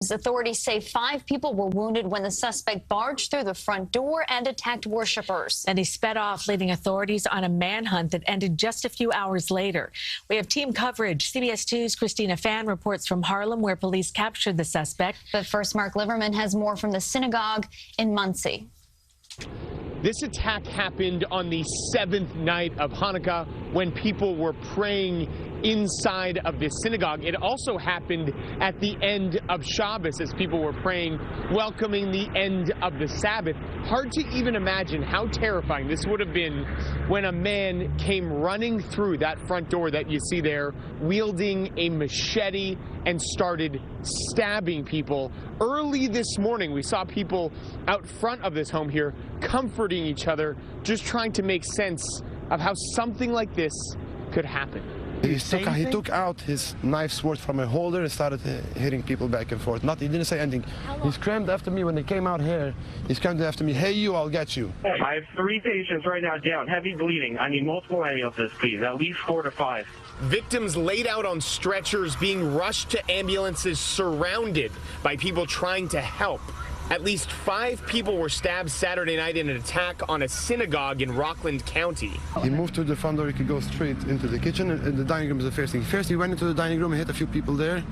Authorities say 5 people were wounded when the suspect barged through the front door and attacked worshipers. Then he sped off, leaving authorities on a manhunt that ended just a few hours later. We have team coverage. CBS 2's Christina Fan reports from Harlem, where police captured the suspect. But first, Mark Liverman has more from the synagogue in Muncie. This attack happened on the 7th night of Hanukkah when people were praying inside of this synagogue. It also happened at the end of Shabbos as people were praying, welcoming the end of the Sabbath. Hard to even imagine how terrifying this would have been when a man came running through that front door that you see there, wielding a machete and started stabbing people. Early this morning, we saw people out front of this home here comforting each other, just trying to make sense of how something like this could happen. He took out his knife sword from a holder and started hitting people back and forth. He didn't say anything. He screamed after me when they came out here. He screamed after me, "Hey you, I'll get you." I have 3 patients right now down, heavy bleeding. I need multiple ambulances, please, at least 4 to 5. Victims laid out on stretchers, being rushed to ambulances, surrounded by people trying to help. At least 5 people were stabbed Saturday night in an attack on a synagogue in Rockland County. He moved to the front door. He could go straight into the kitchen, and the dining room is the first thing. First, he went into the dining room and hit a few people there.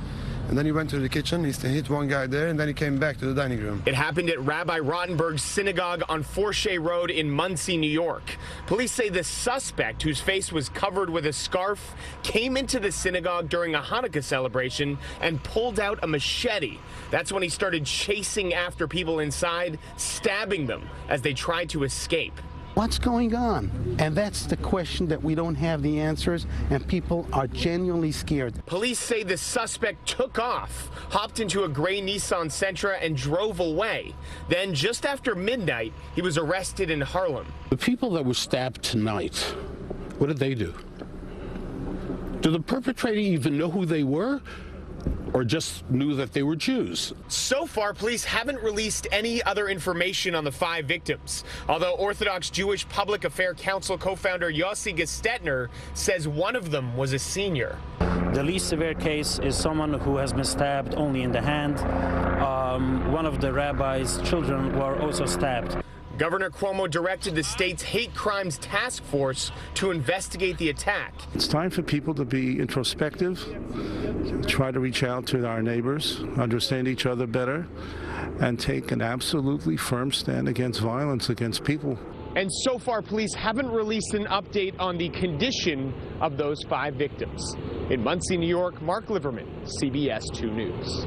And then he went to the kitchen, he hit one guy there, and then he came back to the dining room. It happened at Rabbi Rottenberg's synagogue on Forshey Road in Muncie, New York. Police say the suspect, whose face was covered with a scarf, came into the synagogue during a Hanukkah celebration and pulled out a machete. That's when he started chasing after people inside, stabbing them as they tried to escape. What's going on? And that's the question that we don't have the answers, and people are genuinely scared. Police say the suspect took off, hopped into a gray Nissan Sentra, and drove away. Then, just after midnight, he was arrested in Harlem. The people that were stabbed tonight, what did they do? Did the perpetrator even know who they were? Or just knew that they were Jews? So far, police haven't released any other information on the 5 victims, although Orthodox Jewish Public Affairs Council co-founder Yossi Gestetner says one of them was a senior. The least severe case is someone who has been stabbed only in the hand. One of the rabbi's children were also stabbed. Governor Cuomo directed the state's hate crimes task force to investigate the attack. It's time for people to be introspective, try to reach out to our neighbors, understand each other better, and take an absolutely firm stand against violence against people. And so far, police haven't released an update on the condition of those 5 victims. In Muncie, New York, Mark Liverman, CBS 2 News.